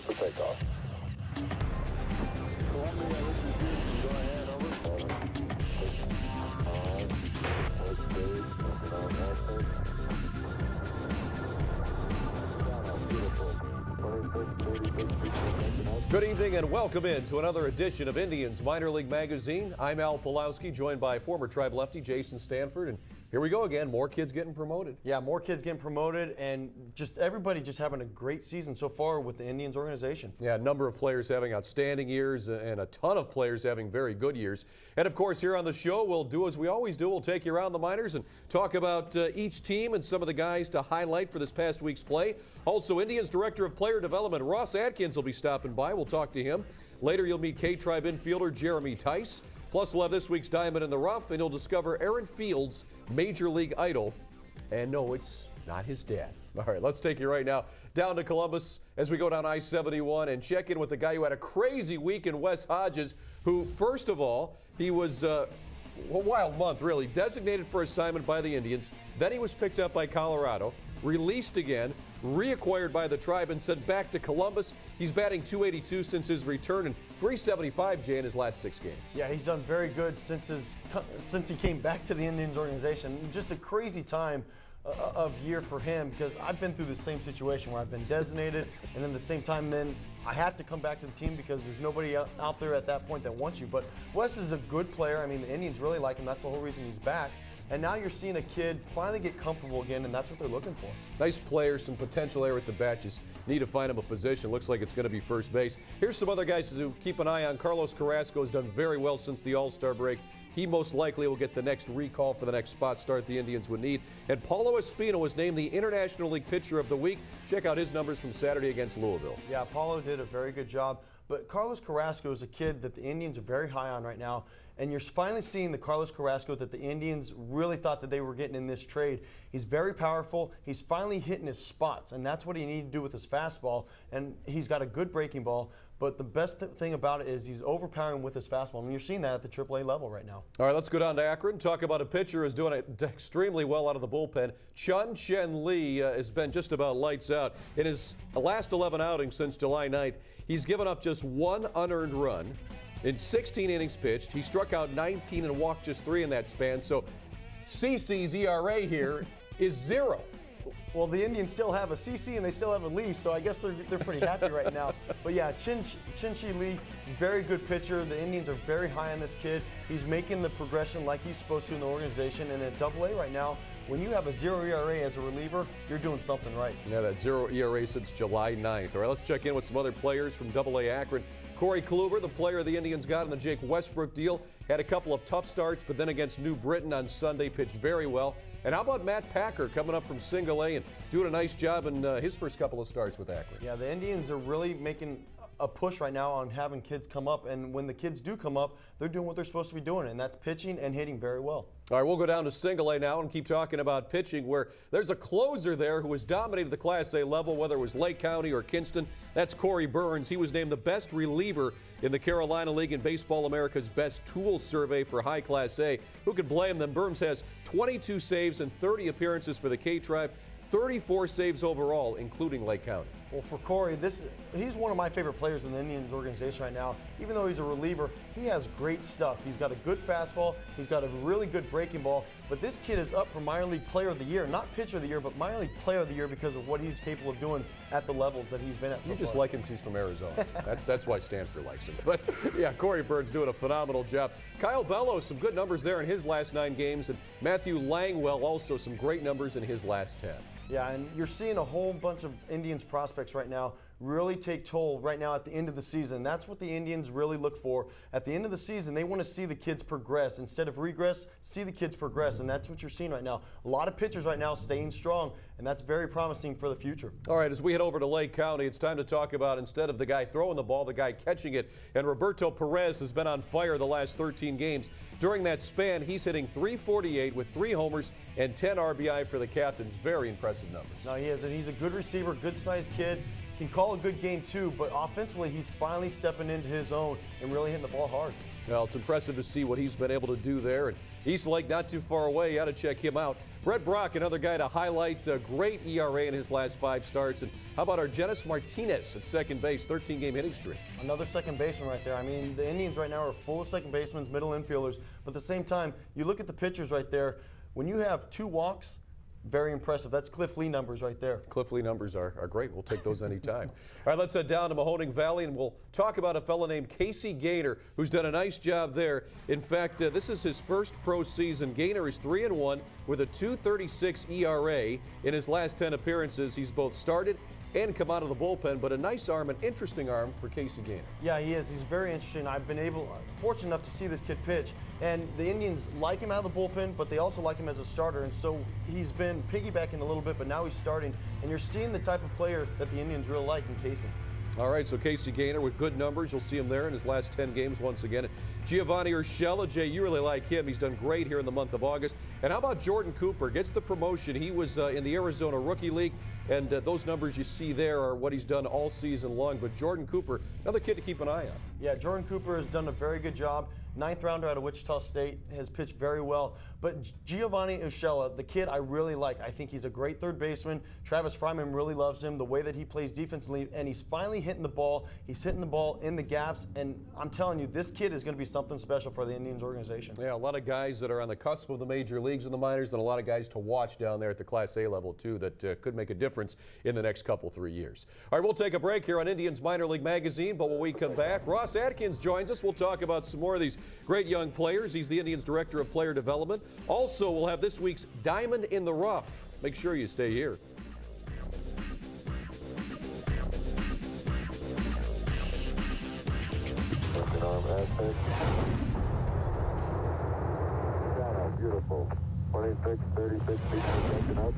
cleared for takeoff. Columbia, this is Houston. Go ahead, over. Good evening and welcome in to another edition of Indians Minor League Magazine. I'm Al Pulowski, joined by former Tribe lefty Jason Stanford, and here we go again. More kids getting promoted. Yeah, more kids getting promoted, and just everybody just having a great season so far with the Indians organization. Yeah, a number of players having outstanding years and a ton of players having very good years. And of course, here on the show, we'll do as we always do. We'll take you around the minors and talk about each team and some of the guys to highlight for this past week's play. Also, Indians Director of Player Development Ross Atkins will be stopping by. We'll talk to him. Later, you'll meet K-Tribe infielder Jeremy Tice. Plus, we'll have this week's Diamond in the Rough, and you'll discover Aaron Fields' Major League idol. And no, it's not his dad. All right, let's take you right now down to Columbus as we go down I-71 and check in with the guy who had a crazy week in Wes Hodges, who, first of all, he was a wild month, really, designated for assignment by the Indians. Then he was picked up by Colorado, released again, reacquired by the Tribe, and sent back to Columbus. He's batting .282 since his return and .375, Jay, in his last 6 games. Yeah, he's done very good since he came back to the Indians organization. Just a crazy time of year for him, because I've been through the same situation where I've been designated, and then at the same time then I have to come back to the team because there's nobody out there at that point that wants you. But Wes is a good player. I mean, the Indians really like him. That's the whole reason he's back. And now you're seeing a kid finally get comfortable again, and that's what they're looking for. Nice player, some potential there at the bat. Just need to find him a position. Looks like it's going to be first base. Here's some other guys to keep an eye on. Carlos Carrasco has done very well since the All-Star break. He most likely will get the next recall for the next spot start the Indians would need. And Paulo Espino was named the International League Pitcher of the Week. Check out his numbers from Saturday against Louisville. Yeah, Paulo did a very good job. But Carlos Carrasco is a kid that the Indians are very high on right now. And you're finally seeing the Carlos Carrasco that the Indians really thought that they were getting in this trade. He's very powerful. He's finally hitting his spots, and that's what he needed to do with his fastball. And he's got a good breaking ball. But the best thing about it is he's overpowering with his fastball. And you're seeing that at the AAA level right now. All right, let's go down to Akron. Talk about a pitcher who's doing it extremely well out of the bullpen. Chun-Chen Lee has been just about lights out. In his last 11 outings since July 9th, he's given up just 1 unearned run in 16 innings pitched. He struck out 19 and walked just 3 in that span. So CC's ERA here is 0. Well, the Indians still have a CC and they still have a Lee, so I guess they're pretty happy right now. But yeah, Chin-Chi Lee, very good pitcher. The Indians are very high on this kid. He's making the progression like he's supposed to in the organization. And at AA right now, when you have a 0 ERA as a reliever, you're doing something right. Yeah, that 0 ERA since July 9th. All right, let's check in with some other players from AA Akron. Corey Kluber, the player the Indians got in the Jake Westbrook deal, had a couple of tough starts, but then against New Britain on Sunday pitched very well. And how about Matt Packer coming up from Single A and doing a nice job in his first couple of starts with Akron? Yeah, the Indians are really making a push right now on having kids come up, and when the kids do come up, they're doing what they're supposed to be doing, and that's pitching and hitting very well. All right, we'll go down to Single A now and keep talking about pitching, where there's a closer there who has dominated the Class A level, whether it was Lake County or Kinston. That's Corey Burns. He was named the best reliever in the Carolina League in Baseball America's Best Tools Survey for High Class A. Who could blame them? Burns has 22 saves and 30 appearances for the K-Tribe, 34 saves overall, including Lake County. Well, for Corey, he's one of my favorite players in the Indians organization right now. Even though he's a reliever, he has great stuff. He's got a good fastball. He's got a really good breaking ball. But this kid is up for Minor League Player of the Year. Not Pitcher of the Year, but Minor League Player of the Year because of what he's capable of doing at the levels that he's been at so far. You just like him because he's from Arizona. That's why Stanford likes him. But, yeah, Corey Burns doing a phenomenal job. Kyle Bellows, some good numbers there in his last 9 games. And Matthew Langwell, also some great numbers in his last 10. Yeah, and you're seeing a whole bunch of Indians prospects right now really take toll right now at the end of the season. That's what the Indians really look for. At the end of the season, they want to see the kids progress. Instead of regress, see the kids progress, and that's what you're seeing right now. A lot of pitchers right now staying strong, and that's very promising for the future. All right, as we head over to Lake County, it's time to talk about, instead of the guy throwing the ball, the guy catching it. And Roberto Perez has been on fire the last 13 games. During that span, he's hitting .348 with 3 homers and 10 RBI for the Captains. Very impressive numbers. No, he is, and he's a good receiver, good-sized kid. Can call a good game too, but offensively he's finally stepping into his own and really hitting the ball hard. Well, it's impressive to see what he's been able to do there. And East Lake not too far away. You got to check him out. Brett Brock, another guy to highlight, a great ERA in his last 5 starts. And how about Argenis Martinez at second base, 13-game hitting streak? Another second baseman right there. I mean, the Indians right now are full of second basemen, middle infielders, but at the same time, you look at the pitchers right there. When you have 2 walks, very impressive. That's Cliff Lee numbers right there. Cliff Lee numbers are great. We'll take those anytime. All right, let's head down to Mahoning Valley, and we'll talk about a fellow named Casey Gaynor, who's done a nice job there. In fact, this is his first pro season. Gaynor is 3-1 with a 2.36 ERA in his last 10 appearances. He's both started and come out of the bullpen, but a nice arm, an interesting arm for Casey Gaynor. Yeah, he is. He's very interesting. I've been fortunate enough to see this kid pitch, and the Indians like him out of the bullpen, but they also like him as a starter, and so he's been piggybacking a little bit, but now he's starting, and you're seeing the type of player that the Indians really like in Casey. All right, so Casey Gaynor with good numbers. You'll see him there in his last 10 games once again. Giovanni Urshela, Jay, you really like him. He's done great here in the month of August. And how about Jordan Cooper? Gets the promotion. He was in the Arizona Rookie League, and those numbers you see there are what he's done all season long. But Jordan Cooper, another kid to keep an eye on. Yeah, Jordan Cooper has done a very good job. 9th rounder out of Wichita State, has pitched very well. But Giovanni Urshela, the kid I really like. I think he's a great third baseman. Travis Fryman really loves him, the way that he plays defensively, and he's finally hitting the ball. He's hitting the ball in the gaps, and I'm telling you, this kid is going to be something special for the Indians organization. Yeah, a lot of guys that are on the cusp of the major leagues and the minors, and a lot of guys to watch down there at the Class A level, too, that could make a difference in the next couple, 3 years. All right, we'll take a break here on Indians Minor League Magazine, but when we come back, Ross Atkins joins us. We'll talk about some more of these great young players. He's the Indians Director of Player Development. Also, we'll have this week's Diamond in the Rough. Make sure you stay here. Beautiful. 26, 36 feet per second up.